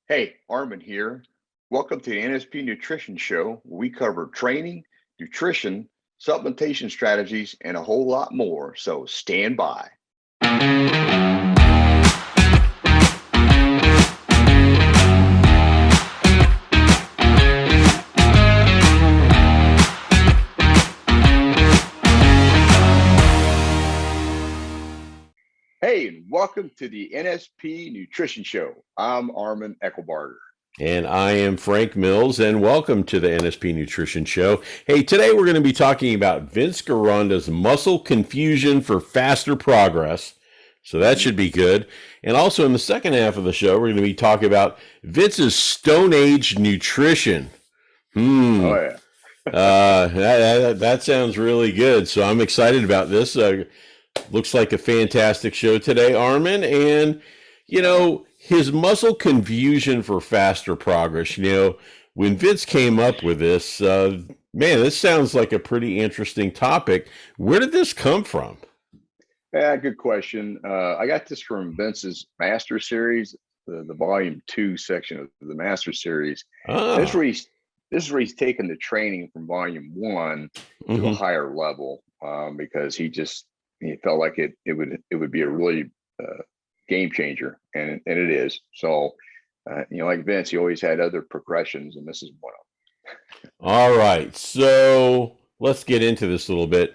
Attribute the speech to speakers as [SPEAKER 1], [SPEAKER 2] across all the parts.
[SPEAKER 1] Hey, Armin here. Welcome to the NSP Nutrition Show, where we cover training, nutrition, supplementation strategies, and a whole lot more. So stand by. Hey, and welcome to the NSP Nutrition Show. I'm Armin Eckelbarger.
[SPEAKER 2] And I am Frank Mills, and welcome to the NSP Nutrition Show. Hey, today we're going to be talking about Vince Gironda's muscle confusion for faster progress. So that should be good. And also in the second half of the show, we're going to be talking about Vince's Stone Age nutrition.
[SPEAKER 1] Oh, yeah.
[SPEAKER 2] That sounds really good. So I'm excited about this. Looks like a fantastic show today, Armin. And, his muscle confusion for faster progress. When Vince came up with this, man, this sounds like a pretty interesting topic. Where did this come from?
[SPEAKER 1] Yeah, good question. I got this from Vince's Master Series, the Volume 2 section of the Master Series. This is where he's taken the training from Volume 1 to a higher level because he felt like it would be a really game changer, and it is. So, like Vince, he always had other progressions, and this is one of them.
[SPEAKER 2] All right, so let's get into this a little bit.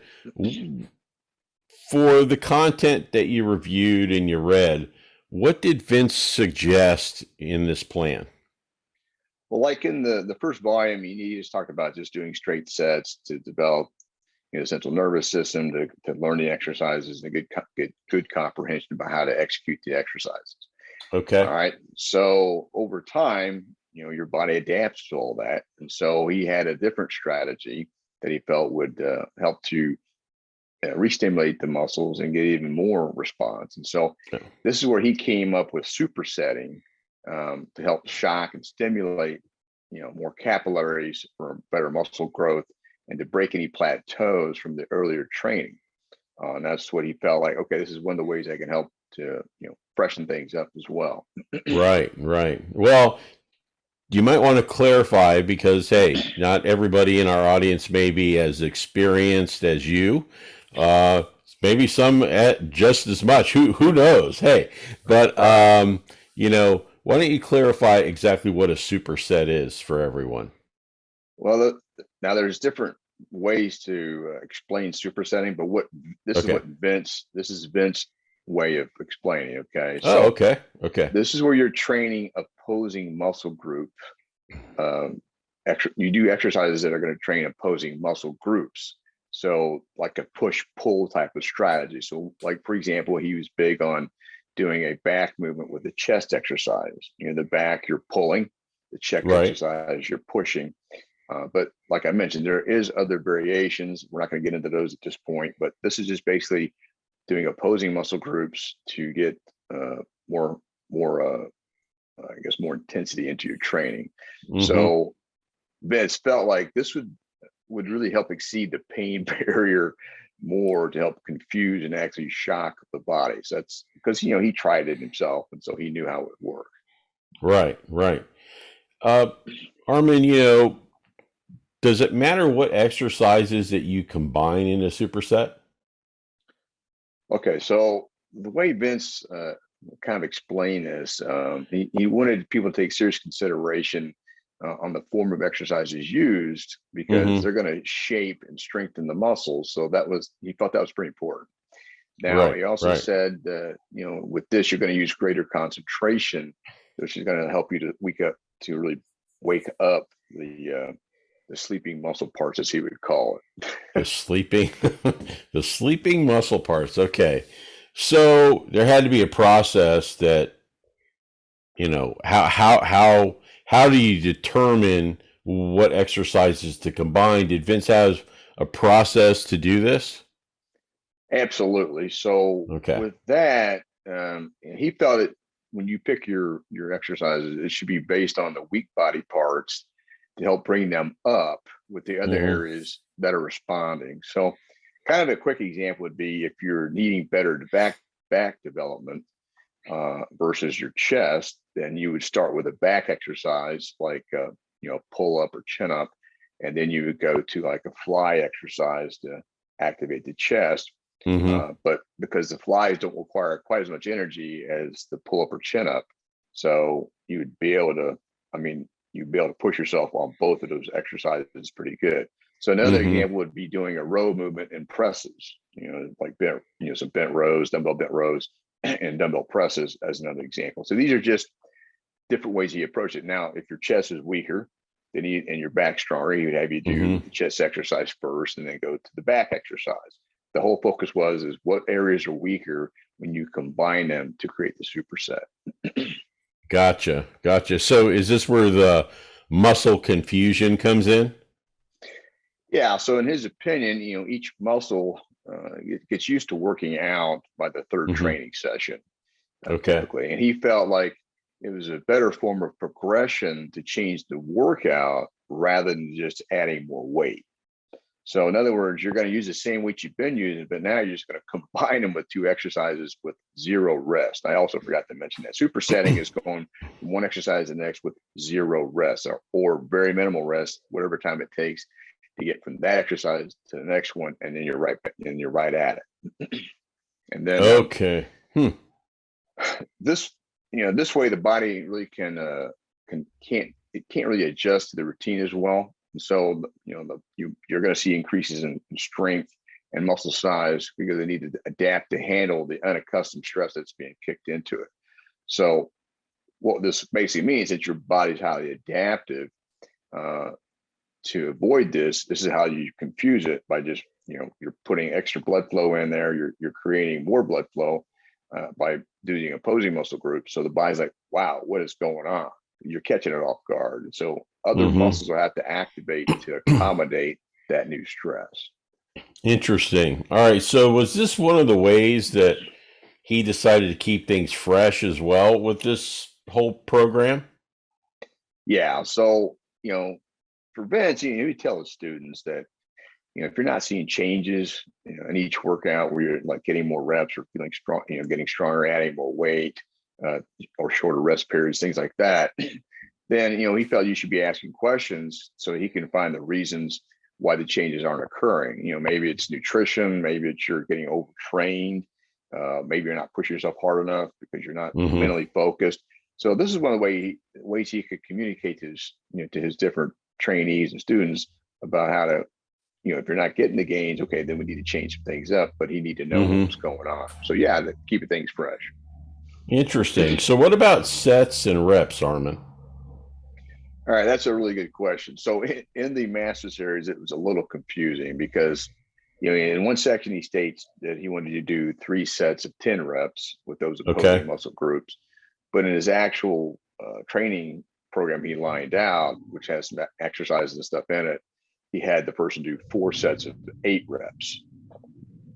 [SPEAKER 2] For the content that you reviewed and you read, what did Vince suggest in this plan?
[SPEAKER 1] Well, like in the first volume, he just talked about just doing straight sets to develop central nervous system, to learn the exercises and get good comprehension about how to execute the exercises.
[SPEAKER 2] Okay.
[SPEAKER 1] All right. So over time, your body adapts to all that. And so he had a different strategy that he felt would help to re-stimulate the muscles and get even more response. And so this is where he came up with supersetting to help shock and stimulate, more capillaries for better muscle growth, and to break any plateaus from the earlier training. And that's what he felt like, okay, this is one of the ways I can help to, freshen things up as well.
[SPEAKER 2] Right. Well, you might want to clarify because, hey, not everybody in our audience may be as experienced as you. Maybe some just as much. Who knows? Hey, but, why don't you clarify exactly what a superset is for everyone?
[SPEAKER 1] Well, now there's different ways to explain supersetting, but this is Vince's way of explaining. Okay.
[SPEAKER 2] So, okay.
[SPEAKER 1] This is where you're training opposing muscle group. You do exercises that are going to train opposing muscle groups. So like a push-pull type of strategy. So like, for example, he was big on doing a back movement with the chest exercise. The back, you're pulling, the chest exercise, you're pushing. But like I mentioned, there is other variations. We're not going to get into those at this point, but this is just basically doing opposing muscle groups to get more intensity into your training. So Vince felt like this would really help exceed the pain barrier more, to help confuse and actually shock the body. So that's because he tried it himself, and so he knew how it would work.
[SPEAKER 2] Right. Armin, does it matter what exercises that you combine in a superset?
[SPEAKER 1] Okay, so the way Vince kind of explained this, he wanted people to take serious consideration on the form of exercises used, because they're going to shape and strengthen the muscles. So he felt that was pretty important. Now, he also said, with this, you're going to use greater concentration, which is going to help you to really wake up the sleeping muscle parts, as he would call it.
[SPEAKER 2] the sleeping muscle parts. Okay. So there had to be a process that, how do you determine what exercises to combine? Did Vince have a process to do this?
[SPEAKER 1] Absolutely. So with that, he felt when you pick your exercises, it should be based on the weak body parts to help bring them up with the other areas that are responding. So kind of a quick example would be if you're needing better back development, versus your chest, then you would start with a back exercise like pull up or chin up, and then you would go to like a fly exercise to activate the chest. But because the flies don't require quite as much energy as the pull up or chin up, so you'd be able to, you'd be able to push yourself on both of those exercises pretty good. So another example would be doing a row movement in presses, like some bent rows, dumbbell bent rows, and dumbbell presses as another example. So these are just different ways you approach it. Now, if your chest is weaker, then and your back stronger, he would have you do the chest exercise first and then go to the back exercise. The whole focus is what areas are weaker when you combine them to create the superset.
[SPEAKER 2] Gotcha. So is this where the muscle confusion comes in?
[SPEAKER 1] Yeah. So in his opinion, each muscle gets used to working out by the third training session, typically. And he felt like it was a better form of progression to change the workout rather than just adding more weight. So in other words, you're going to use the same weight you've been using, but now you're just going to combine them with two exercises with zero rest. I also forgot to mention that supersetting is going from one exercise to the next with zero rest or very minimal rest, whatever time it takes to get from that exercise to the next one, and then you're right at it. And then this way the body really can't really adjust to the routine as well. And so you're going to see increases in strength and muscle size because they need to adapt to handle the unaccustomed stress that's being kicked into it. So what this basically means is that your body's highly adaptive. To avoid this is how you confuse it by just you're putting extra blood flow in there. You're creating more blood flow by doing opposing muscle groups. So the body's like, wow, what is going on? You're catching it off guard. And so other muscles will have to activate to accommodate that new stress.
[SPEAKER 2] Interesting. All right. So was this one of the ways that he decided to keep things fresh as well with this whole program?
[SPEAKER 1] Yeah. So, for Vince, we tell the students that, if you're not seeing changes in each workout where you're like getting more reps or feeling strong, getting stronger, adding more weight, or shorter rest periods, things like that, then, he felt you should be asking questions so he can find the reasons why the changes aren't occurring. Maybe it's nutrition, maybe it's you're getting overtrained, maybe you're not pushing yourself hard enough because you're not mentally focused. So this is one of the ways he could communicate to his different trainees and students about how to, if you're not getting the gains, okay, then we need to change some things up, but he need to know what's going on. So yeah, to keep things fresh.
[SPEAKER 2] Interesting. So what about sets and reps, Armin?
[SPEAKER 1] All right, that's a really good question. So in the master series, it was a little confusing because, in one section he states that he wanted to do 3 sets of 10 reps with those opposing muscle groups, but in his actual training program he lined out, which has some exercises and stuff in it, he had the person do 4 sets of 8 reps.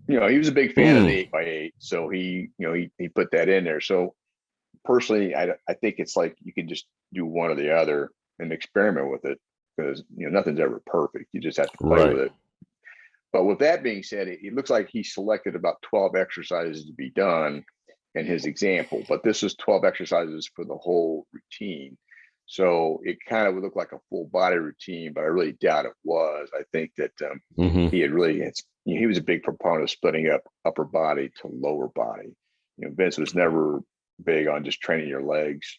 [SPEAKER 1] He was a big fan of the 8x8, so he put that in there. So personally, I think it's like you can just do one or the other and experiment with it because nothing's ever perfect. You just have to play with it. But with that being said, it looks like he selected about 12 exercises to be done in his example, but this is 12 exercises for the whole routine. So it kind of would look like a full body routine, but I really doubt it was. I think that he was a big proponent of splitting up upper body to lower body. Vince was never big on just training your legs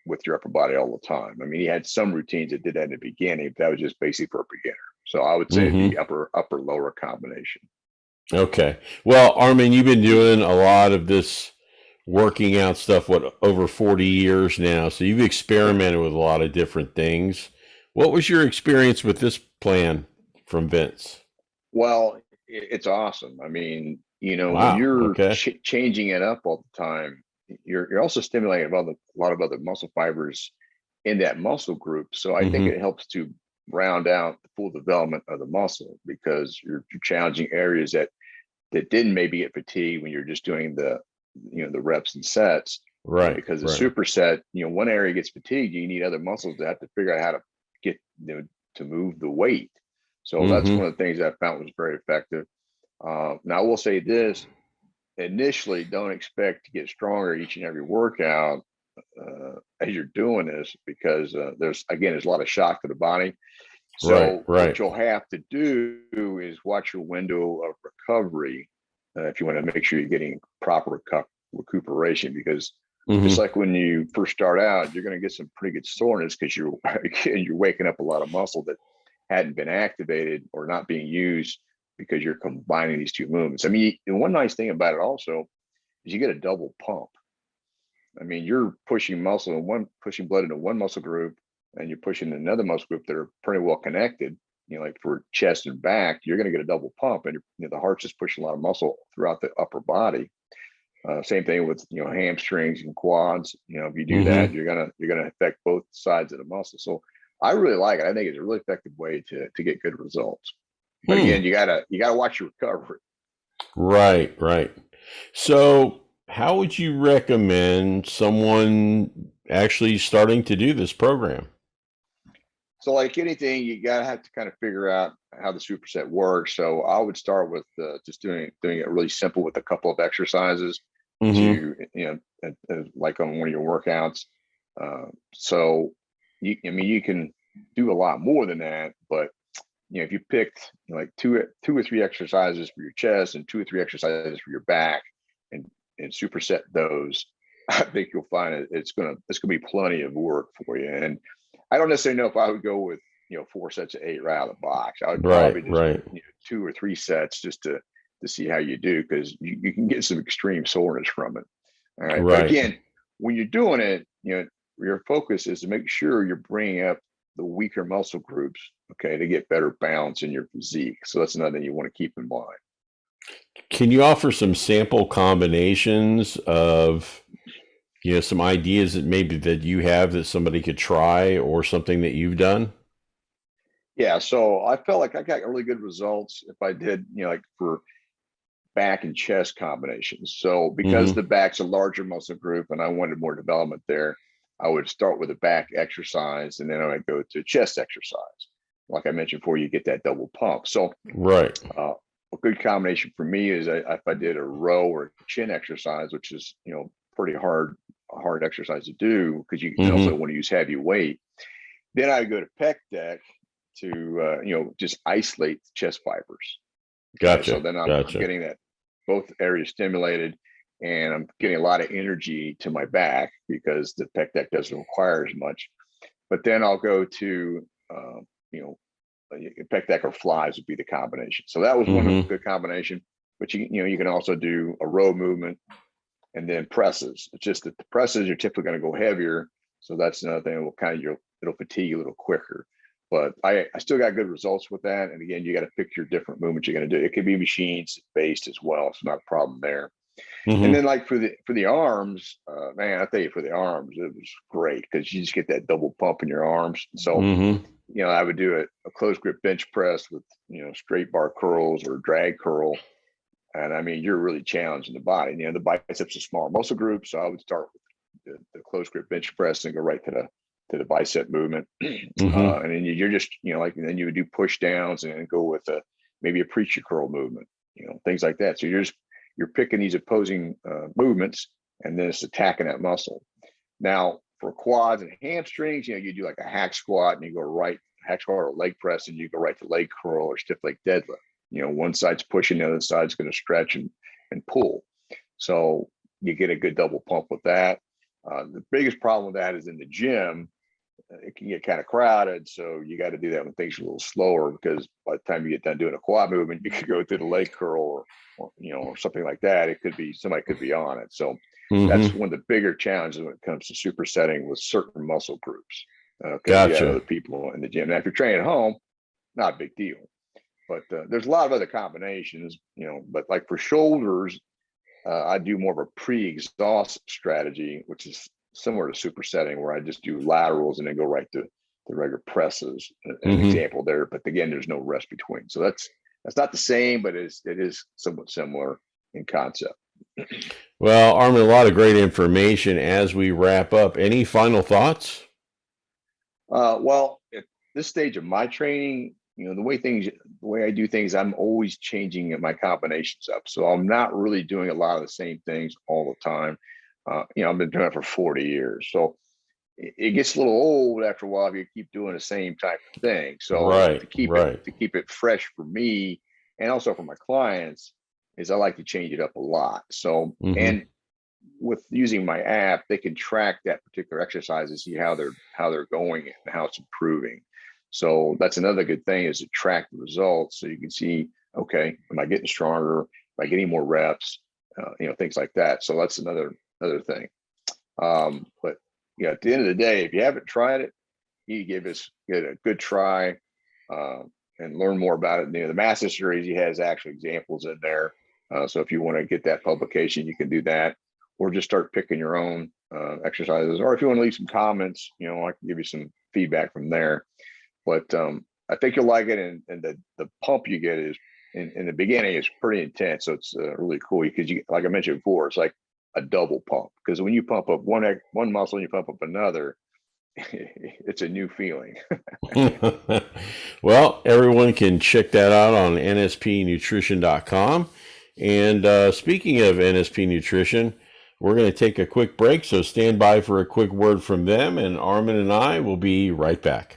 [SPEAKER 1] with your upper body all the time. He had some routines that did that in the beginning, but that was just basic for a beginner. So I would say the upper lower combination.
[SPEAKER 2] Okay. Well, Armin, you've been doing a lot of this working out stuff, over 40 years now. So you've experimented with a lot of different things. What was your experience with this plan from Vince?
[SPEAKER 1] Well, it's awesome.
[SPEAKER 2] Wow.
[SPEAKER 1] When you're changing it up all the time, you're also stimulating a lot of other muscle fibers in that muscle group. So I think it helps to round out the full development of the muscle because you're challenging areas that didn't maybe get fatigued when you're just doing the reps and sets.
[SPEAKER 2] Right.
[SPEAKER 1] Because the superset, one area gets fatigued, you need other muscles to have to figure out how to get to move the weight. So that's one of the things I found was very effective. Now I will say this, initially don't expect to get stronger each and every workout as you're doing this, because there's a lot of shock to the body.
[SPEAKER 2] Right,
[SPEAKER 1] So what
[SPEAKER 2] right.
[SPEAKER 1] you'll have to do is watch your window of recovery if you want to make sure you're getting proper recuperation, because just
[SPEAKER 2] Hmm.
[SPEAKER 1] like when you first start out, you're going to get some pretty good soreness because you're waking up a lot of muscle that hadn't been activated or not being used, because you're combining these two movements. I mean, the one nice thing about it also is you get a double pump. I mean, you're pushing pushing blood into one muscle group, and you're pushing another muscle group that are pretty well connected. Like for chest and back, you're going to get a double pump, and the heart's just pushing a lot of muscle throughout the upper body. Same thing with hamstrings and quads. If you do that,
[SPEAKER 2] Hmm.
[SPEAKER 1] you're gonna affect both sides of the muscle. So I really like it. I think it's a really effective way to get good results. But
[SPEAKER 2] Hmm.
[SPEAKER 1] again, you gotta watch your recovery.
[SPEAKER 2] Right, right. So, how would you recommend someone actually starting to do this program?
[SPEAKER 1] So like anything, you gotta have to kind of figure out how the superset works. So I would start with just doing it really simple with a couple of exercises
[SPEAKER 2] Hmm.
[SPEAKER 1] to like on one of your workouts. So you can do a lot more than that, but if you picked like two or three exercises for your chest and two or three exercises for your back, and superset those, I think you'll find it's gonna be plenty of work for you. And I don't necessarily know if I would go with 4 sets of 8 right out of the box. I would
[SPEAKER 2] Right,
[SPEAKER 1] probably just
[SPEAKER 2] right,
[SPEAKER 1] 2 or 3 sets just to see how you do, because you can get some extreme soreness from it. All right, but
[SPEAKER 2] right.
[SPEAKER 1] again, when you're doing it, your focus is to make sure you're bringing up the weaker muscle groups, okay, to get better balance in your physique. So that's another thing you want to keep in mind.
[SPEAKER 2] Can you offer some sample combinations of, some ideas that maybe that you have that somebody could try, or something that you've done?
[SPEAKER 1] Yeah, so I felt like I got really good results if I did, like for back and chest combinations. So because
[SPEAKER 2] Hmm.
[SPEAKER 1] the back's a larger muscle group and I wanted more development there, I would start with a back exercise, and then I would go to chest exercise. Like I mentioned before, you get that double pump. So
[SPEAKER 2] Right.
[SPEAKER 1] uh, a good combination for me is if I did a row or chin exercise, which is pretty hard exercise to do because you also
[SPEAKER 2] Hmm.
[SPEAKER 1] want to use heavy weight. Then I would go to pec deck to just isolate the chest fibers. Okay, so
[SPEAKER 2] Gotcha.
[SPEAKER 1] then I'm
[SPEAKER 2] Gotcha.
[SPEAKER 1] getting that both areas stimulated, and I'm getting a lot of energy to my back because the pec deck doesn't require as much. But then I'll go to you know pec deck or flies would be the combination. So that was one
[SPEAKER 2] Hmm.
[SPEAKER 1] good combination. But you can also do a row movement and then presses. It's just that the presses are typically going to go heavier, so that's another thing that will it'll fatigue you a little quicker. But I still got good results with that. And again, you got to pick your different movements you're going to do. It could be machines based as well. It's not a problem there. And then
[SPEAKER 2] Hmm.
[SPEAKER 1] like for the arms, man, I tell you, for the arms, it was great because you just get that double pump in your arms. So
[SPEAKER 2] Hmm.
[SPEAKER 1] I would do a close grip bench press with straight bar curls or drag curl. And I mean, you're really challenging the body. The biceps are small muscle group, so I would start with the close grip bench press and go right to the bicep movement.
[SPEAKER 2] Hmm.
[SPEAKER 1] And then you're just and then you would do push downs and then go with maybe a preacher curl movement, things like that. So you're picking these opposing movements, and then it's attacking that muscle. Now for quads and hamstrings, you do like a hack squat and you go right hack squat or leg press, and you go right to leg curl or stiff leg deadlift. One side's pushing, the other side's going to stretch and pull. So you get a good double pump with that. The biggest problem with that is in the gym, it can get kind of crowded. So you got to do that when things are a little slower, because by the time you get done doing a quad movement, you could go through the leg curl or something like that. Somebody could be on it. So
[SPEAKER 2] Hmm.
[SPEAKER 1] that's one of the bigger challenges when it comes to supersetting with certain muscle groups. Because you have
[SPEAKER 2] Gotcha.
[SPEAKER 1] other people in the gym. Now, if you're training at home, not a big deal. But there's a lot of other combinations, But like for shoulders, I do more of a pre-exhaust strategy, which is similar to supersetting, where I just do laterals and then go right to the regular presses. An
[SPEAKER 2] Hmm.
[SPEAKER 1] example there, but again, there's no rest between. So that's not the same, but it is somewhat similar in concept.
[SPEAKER 2] Well, Armin, a lot of great information as we wrap up. Any final thoughts?
[SPEAKER 1] Well, at this stage of my training, the way I do things, I'm always changing my combinations up. So I'm not really doing a lot of the same things all the time. I've been doing it for 40 years. So it gets a little old after a while if you keep doing the same type of thing. So
[SPEAKER 2] Right, right.
[SPEAKER 1] to keep it fresh for me and also for my clients is I like to change it up a lot. So
[SPEAKER 2] Mm-hmm.
[SPEAKER 1] and with using my app, they can track that particular exercise and see how they're going and how it's improving. So that's another good thing is to track the results so you can see, okay, am I getting stronger? Am I getting more reps? Things like that. So that's another thing. But at the end of the day, if you haven't tried it, you get a good try uh, and learn more about it. The Master Series, he has actual examples in there. So if you want to get that publication, you can do that, or just start picking your own exercises. Or if you want to leave some comments, I can give you some feedback from there. But I think you'll like it, and the pump you get is in the beginning is pretty intense. So it's really cool because like I mentioned before, it's like a double pump because when you pump up one muscle and you pump up another, it's a new feeling.
[SPEAKER 2] Well, everyone can check that out on nspnutrition.com. And speaking of NSP Nutrition, we're going to take a quick break. So stand by for a quick word from them, and Armin and I will be right back.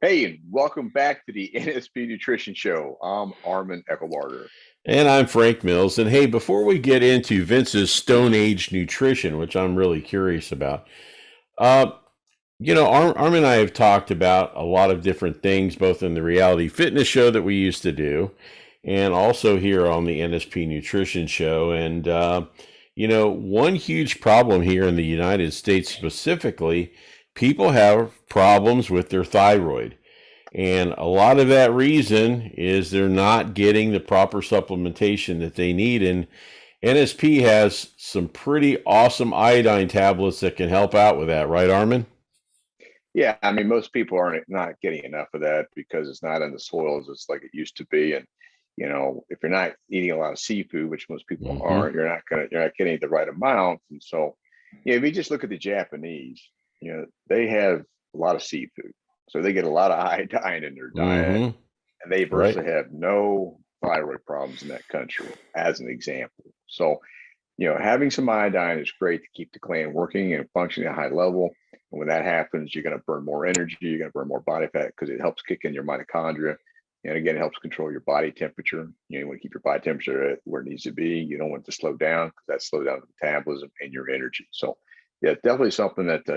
[SPEAKER 1] Hey, and welcome back to the NSP Nutrition Show. I'm Armin Eckelbarger.
[SPEAKER 2] And I'm Frank Mills. And hey, before we get into Vince's Stone Age nutrition, which I'm really curious about, Armin and I have talked about a lot of different things, both in the reality fitness show that we used to do, and also here on the NSP Nutrition Show. And, one huge problem here in the United States specifically, people have problems with their thyroid. And a lot of that reason is they're not getting the proper supplementation that they need. And NSP has some pretty awesome iodine tablets that can help out with that, right, Armin?
[SPEAKER 1] Yeah, I mean, most people aren't not getting enough of that because it's not in the soils. It's like it used to be, and if you're not eating a lot of seafood, which most people
[SPEAKER 2] Mm-hmm.
[SPEAKER 1] aren't, you're not getting the right amount. And so, if you just look at the Japanese, they have a lot of seafood, so they get a lot of iodine in their diet,
[SPEAKER 2] Mm-hmm.
[SPEAKER 1] and they
[SPEAKER 2] Right.
[SPEAKER 1] virtually have no thyroid problems in that country, as an example. So, having some iodine is great to keep the gland working and functioning at a high level. And when that happens, you're going to burn more energy, you're going to burn more body fat because it helps kick in your mitochondria. And again, it helps control your body temperature. You want to keep your body temperature at where it needs to be. You don't want it to slow down because that slows down the metabolism and your energy. So, yeah, definitely something that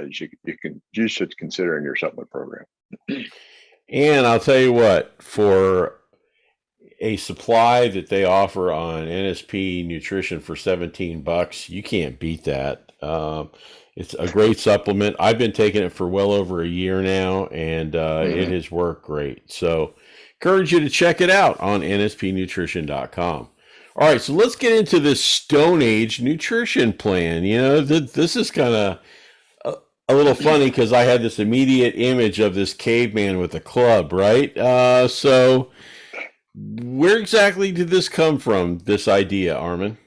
[SPEAKER 1] you should consider in your supplement program.
[SPEAKER 2] And I'll tell you what, for a supply that they offer on NSP Nutrition for $17, you can't beat that. It's a great supplement. I've been taking it for well over a year now, and it has worked great. So, encourage you to check it out on nspnutrition.com. All right, so let's get into this Stone Age nutrition plan. This is kind of a little funny because I had this immediate image of this caveman with a club, right? So where exactly did this come from, this idea, Armin?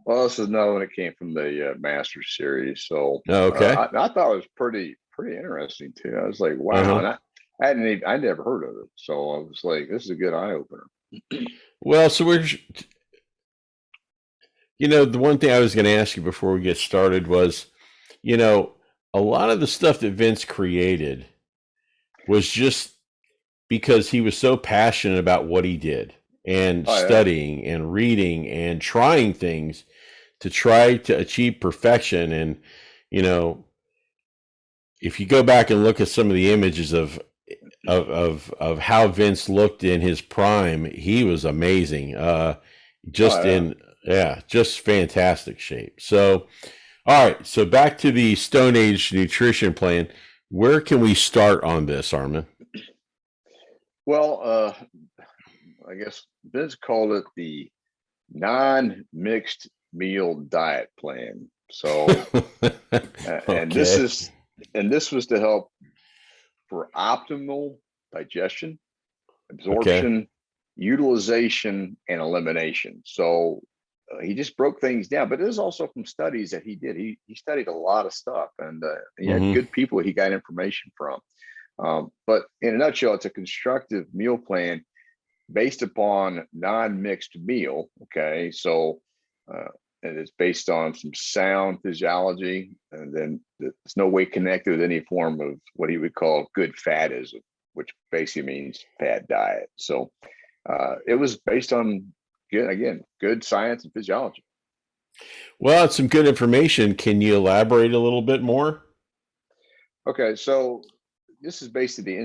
[SPEAKER 1] Well, this is another one that came from the Master Series, so
[SPEAKER 2] Okay.
[SPEAKER 1] I thought it was pretty interesting too. I was like, wow,
[SPEAKER 2] Uh-huh.
[SPEAKER 1] and I never heard of it, so I was like, this is a good eye opener.
[SPEAKER 2] Well, so the one thing I was going to ask you before we get started was, you know, a lot of the stuff that Vince created was just because he was so passionate about what he did and
[SPEAKER 1] Oh yeah,
[SPEAKER 2] studying and reading and trying things to try to achieve perfection. And, you know, if you go back and look at some of the images of how Vince looked in his prime, he was amazing. Just
[SPEAKER 1] oh yeah.
[SPEAKER 2] in just fantastic shape. So, all right, so back to the Stone Age nutrition plan. Where can we start on this, Armin?
[SPEAKER 1] Well, I guess Vince called it the non-mixed meal diet plan. So, and
[SPEAKER 2] Okay.
[SPEAKER 1] this was to help for optimal digestion,
[SPEAKER 2] Okay.
[SPEAKER 1] absorption, utilization, and elimination. So he just broke things down, but it is also from studies that he did. He studied a lot of stuff, and he had
[SPEAKER 2] Mm-hmm.
[SPEAKER 1] good people he got information from. But in a nutshell, it's a constructive meal plan based upon non-mixed meal. Okay, so and it's based on some sound physiology, and then it's no way connected with any form of what he would call good fatism, which basically means fad diet. So it was based on good science and physiology.
[SPEAKER 2] Well, it's some good information. Can you elaborate a little bit more?
[SPEAKER 1] Okay, so this is basically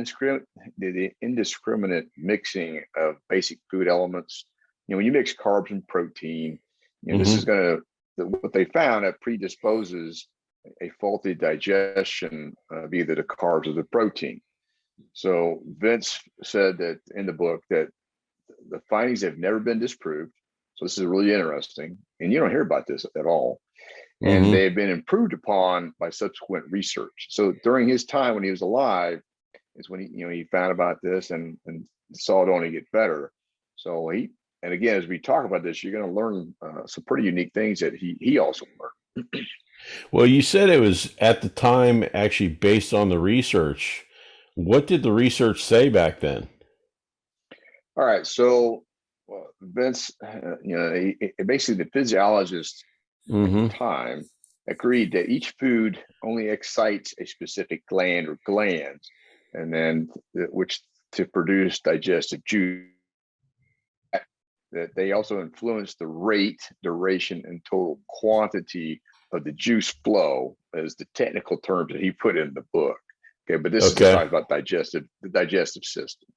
[SPEAKER 1] the indiscriminate mixing of basic food elements. When you mix carbs and protein, this is
[SPEAKER 2] Mm-hmm.
[SPEAKER 1] going to, what they found, that predisposes a faulty digestion of either the carbs or the protein. So Vince said that in the book that the findings have never been disproved. So this is really interesting, and you don't hear about this at all. And
[SPEAKER 2] Mm-hmm.
[SPEAKER 1] they have been improved upon by subsequent research. So during his time when he was alive, is when he found about this and saw it only get better. So and again, as we talk about this, you're going to learn some pretty unique things that he also learned.
[SPEAKER 2] Well, you said it was at the time actually based on the research. What did the research say back then?
[SPEAKER 1] All right, so Vince, basically the physiologist at the
[SPEAKER 2] Mm-hmm.
[SPEAKER 1] time agreed that each food only excites a specific gland or glands, and then which to produce digestive juice. That they also influence the rate, duration, and total quantity of the juice flow, as the technical terms that he put in the book. Okay, but this is just
[SPEAKER 2] Okay.
[SPEAKER 1] talking about the digestive system.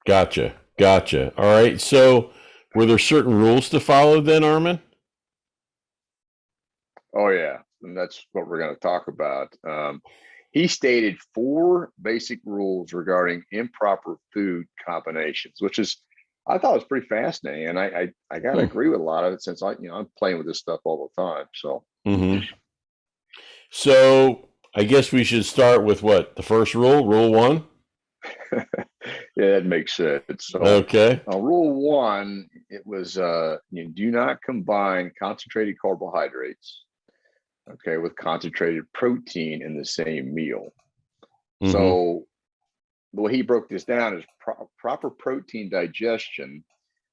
[SPEAKER 2] Gotcha. Gotcha. All right. So were there certain rules to follow then, Armin?
[SPEAKER 1] Oh yeah, and that's what we're going to talk about. He stated 4 basic rules regarding improper food combinations, which is I thought was pretty fascinating, and I got to
[SPEAKER 2] Hmm.
[SPEAKER 1] agree with a lot of it since I'm playing with this stuff all the time. So
[SPEAKER 2] Mm-hmm. So I guess we should start with what? The first rule, rule one?
[SPEAKER 1] yeah, that makes sense. So
[SPEAKER 2] Okay.
[SPEAKER 1] rule 1, it was you do not combine concentrated carbohydrates, okay, with concentrated protein in the same meal.
[SPEAKER 2] Mm-hmm.
[SPEAKER 1] So the way he broke this down is proper protein digestion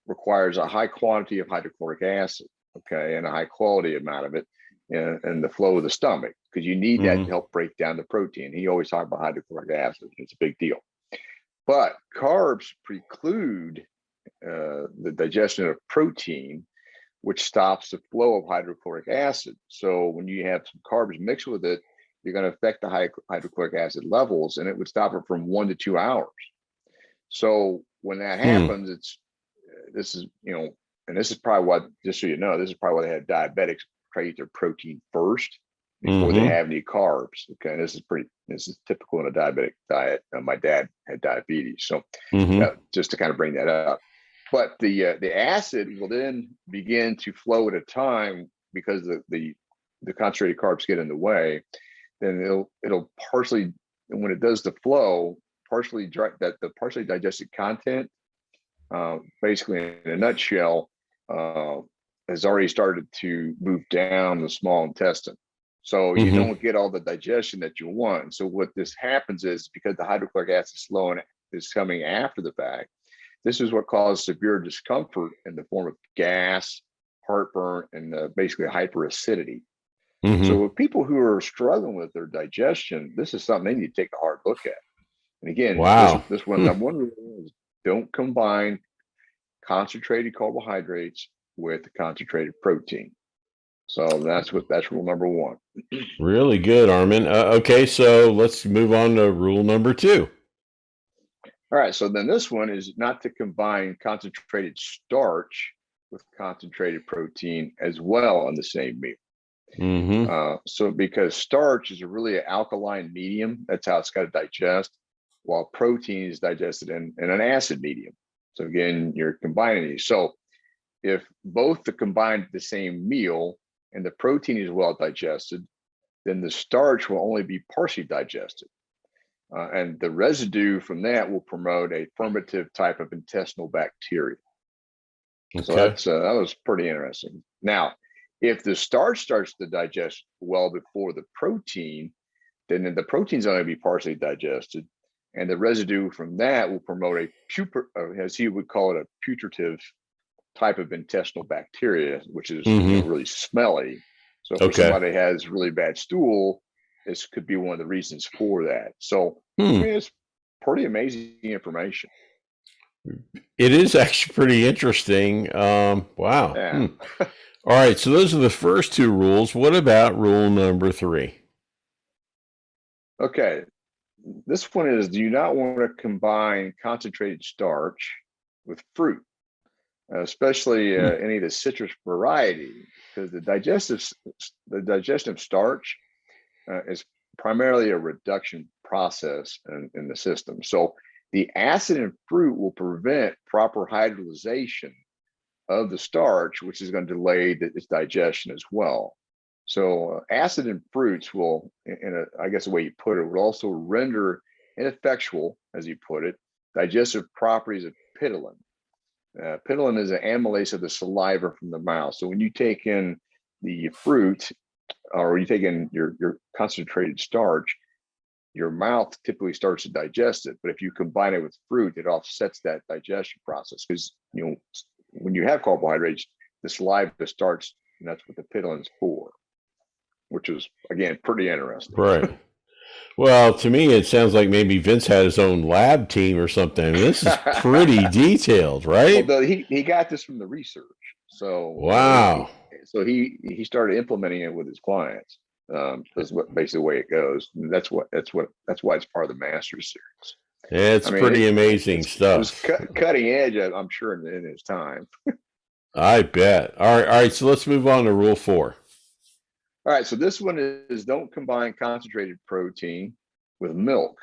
[SPEAKER 1] requires a high quantity of hydrochloric acid, okay, and a high quality amount of it in the flow of the stomach, because you need that to
[SPEAKER 2] Mm-hmm.
[SPEAKER 1] help break down the protein. He always talked about hydrochloric acid. It's a big deal. But carbs preclude the digestion of protein, which stops the flow of hydrochloric acid. So when you have some carbs mixed with it, you're going to affect the hydrochloric acid levels, and it would stop it from 1 to 2 hours. So when that
[SPEAKER 2] Hmm.
[SPEAKER 1] happens, this is and this is probably what, just so you know, this is probably why they had diabetics try to eat their protein first before they
[SPEAKER 2] Mm-hmm.
[SPEAKER 1] have any carbs. Okay, and this is typical in a diabetic diet. My dad had diabetes, so
[SPEAKER 2] Mm-hmm.
[SPEAKER 1] just to kind of bring that up. But the acid will then begin to flow at a time because the concentrated carbs get in the way. Then it'll partially, and when it does the flow, the partially digested content, basically in a nutshell, uh, has already started to move down the small intestine. So you
[SPEAKER 2] Mm-hmm.
[SPEAKER 1] don't get all the digestion that you want. So what this happens is, because the hydrochloric acid is coming after the fact, this is what causes severe discomfort in the form of gas, heartburn, and basically hyperacidity. So
[SPEAKER 2] Mm-hmm.
[SPEAKER 1] with people who are struggling with their digestion, this is something they need to take a hard look at. And again,
[SPEAKER 2] Wow.
[SPEAKER 1] this one,
[SPEAKER 2] Hmm.
[SPEAKER 1] number one rule is don't combine concentrated carbohydrates with concentrated protein. So that's rule number 1.
[SPEAKER 2] Really good, Armin. Okay, so let's move on to rule number two.
[SPEAKER 1] All right. So then this one is not to combine concentrated starch with concentrated protein as well on the same meal.
[SPEAKER 2] Mm-hmm.
[SPEAKER 1] So because starch is a really alkaline medium, that's how it's got to digest, while protein is digested in an acid medium. So again, you're combining these. So if both are combined at the same meal and the protein is well digested, then the starch will only be partially digested. and the residue from that will promote a fermentative type of intestinal bacteria. So
[SPEAKER 2] Okay.
[SPEAKER 1] that was pretty interesting. Now, if the starch starts to digest well before the protein, then the protein's only be partially digested, and the residue from that will promote as he would call it, a putrefative type of intestinal bacteria, which is really smelly. So for
[SPEAKER 2] Okay.
[SPEAKER 1] somebody that has really bad stool, this could be one of the reasons for that. So I mean, it's pretty amazing information.
[SPEAKER 2] It is actually pretty interesting. Wow.
[SPEAKER 1] Yeah.
[SPEAKER 2] All right. So those are the first two rules. What about rule number 3?
[SPEAKER 1] Okay. This one is, do you not want to combine concentrated starch with fruit, especially any of the citrus variety, because the digestive starch is primarily a reduction process in the system. So the acid in fruit will prevent proper hydrolyzation of the starch, which is going to delay its digestion as well. So acid in fruits will, I guess the way you put it, would also render ineffectual, as you put it, digestive properties of pitolin. Pitolin is an amylase of the saliva from the mouth. So when you take in the fruit, or you take in your concentrated starch, your mouth typically starts to digest it. But if you combine it with fruit, it offsets that digestion process, because when you have carbohydrates, the saliva starts, and that's what the pitolin's for, which is, again, pretty interesting.
[SPEAKER 2] Right. Well, to me, it sounds like maybe Vince had his own lab team or something. I mean, this is pretty detailed, right?
[SPEAKER 1] Well, he got this from the research. So
[SPEAKER 2] wow.
[SPEAKER 1] He started implementing it with his clients. That's what basically the way it goes. And that's why it's part of the Masters series.
[SPEAKER 2] It's pretty amazing stuff.
[SPEAKER 1] It was cutting edge, I'm sure, in his time.
[SPEAKER 2] I bet. All right. So let's move on to rule 4.
[SPEAKER 1] All right. So this one is, don't combine concentrated protein with milk.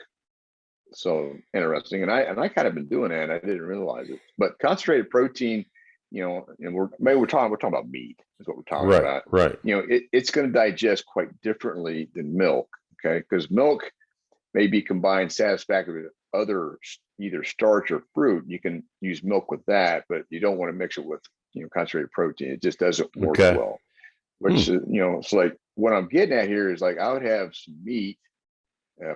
[SPEAKER 1] So interesting. And I kind of been doing that, and I didn't realize it. But concentrated protein, and we're talking about meat is what we're talking about.
[SPEAKER 2] Right.
[SPEAKER 1] It's going to digest quite differently than milk. Okay. Because milk may be combined satisfactorily with other, either starch or fruit. You can use milk with that, but you don't want to mix it with concentrated protein. It just doesn't work well. Which it's like, what I'm getting at here is, like, I would have some meat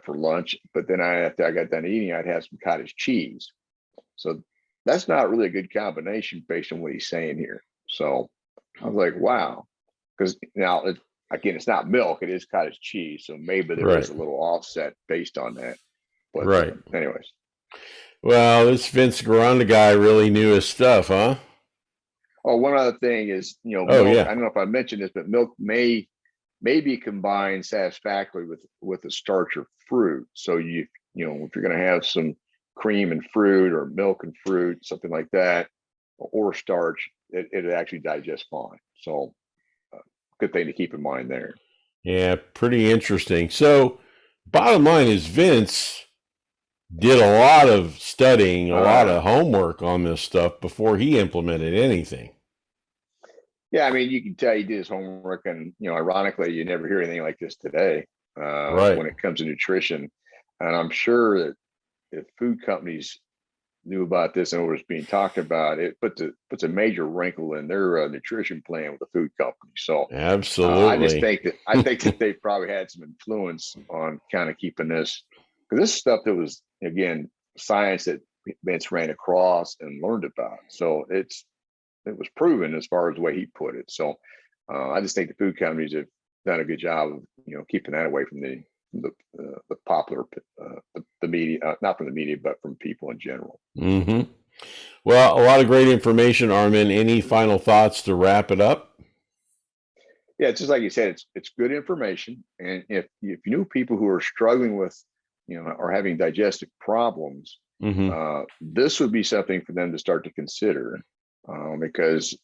[SPEAKER 1] for lunch, but then after I got done eating, I'd have some cottage cheese. So that's not really a good combination based on what he's saying here. So I was like, wow, because now again, it's not milk, it is cottage cheese, so maybe there is a little offset based on that. But anyways.
[SPEAKER 2] Well, this Vince Garanda guy really knew his stuff, huh?
[SPEAKER 1] Oh, one other thing is, milk, I don't know if I mentioned this, but milk may be combined satisfactorily with a starch or fruit. So if you're going to have some cream and fruit, or milk and fruit, something like that, or starch, it actually digests fine. So good thing to keep in mind there.
[SPEAKER 2] Yeah, pretty interesting. So bottom line is, Vince did a lot of studying, a lot of homework on this stuff before he implemented anything.
[SPEAKER 1] Yeah, I mean, you can tell he did his homework, and ironically, you never hear anything like this today when it comes to nutrition. And I'm sure that if food companies knew about this and what was being talked about, it puts a major wrinkle in their nutrition plan with the food company. So
[SPEAKER 2] absolutely,
[SPEAKER 1] I think that they probably had some influence on kind of keeping this, because this stuff that was, again, science that Vince ran across and learned about. So it was proven as far as the way he put it. So I just think the food companies have done a good job of keeping that away from the popular the media, not from the media, but from people in general.
[SPEAKER 2] Well, a lot of great information, Armin. Any final thoughts to wrap it up?
[SPEAKER 1] Yeah, it's just like you said, it's good information, and if you knew people who are struggling with are having digestive problems, this would be something for them to start to consider, because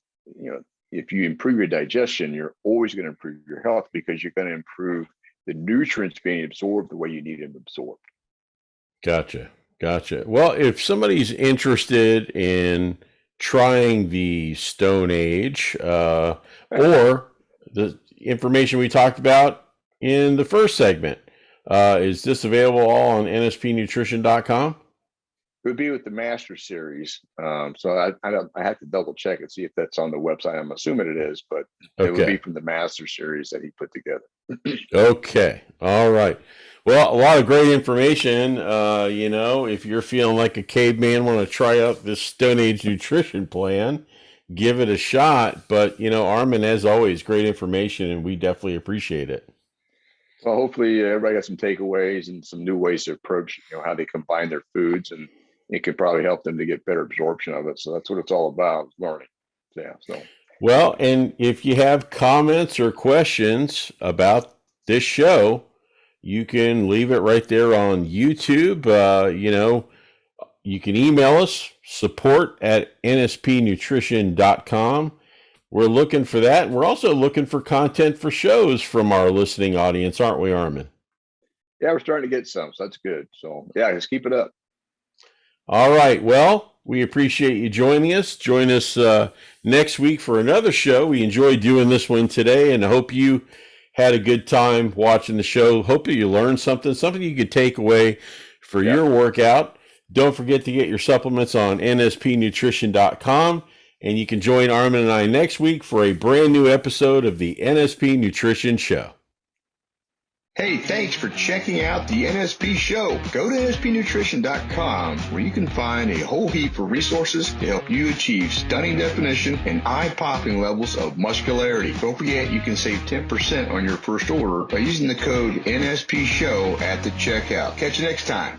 [SPEAKER 1] if you improve your digestion, you're always going to improve your health, because you're going to improve the nutrients being absorbed the way you need them absorbed.
[SPEAKER 2] Gotcha. Well, if somebody's interested in trying the Stone Age or the information we talked about in the first segment, Is this available all on nspnutrition.com?
[SPEAKER 1] It would be with the Master Series. So I have to double check and see if that's on the website. I'm assuming it is, but it would be
[SPEAKER 2] Okay.
[SPEAKER 1] from the Master Series that he put together.
[SPEAKER 2] Okay. All right. Well, a lot of great information. If you're feeling like a caveman, want to try out this Stone Age nutrition plan, give it a shot. But, Armin, as always, great information, and we definitely appreciate it.
[SPEAKER 1] Well, hopefully everybody got some takeaways and some new ways to approach, how they combine their foods, and it could probably help them to get better absorption of it. So that's what it's all about, learning. Yeah. So.
[SPEAKER 2] Well, and if you have comments or questions about this show, you can leave it right there on YouTube. You can email us, support@nspnutrition.com. We're looking for that. And we're also looking for content for shows from our listening audience, aren't we, Armin?
[SPEAKER 1] Yeah, we're starting to get some, so that's good. So yeah, just keep it up.
[SPEAKER 2] All right. Well, we appreciate you joining us. Join us next week for another show. We enjoyed doing this one today, and I hope you had a good time watching the show. Hope that you learned something you could take away for your workout. Don't forget to get your supplements on nspnutrition.com, and you can join Armin and I next week for a brand new episode of the NSP Nutrition Show.
[SPEAKER 1] Hey, thanks for checking out the NSP show. Go to nspnutrition.com where you can find a whole heap of resources to help you achieve stunning definition and eye-popping levels of muscularity. Don't forget you can save 10% on your first order by using the code NSP show at the checkout. Catch you next time.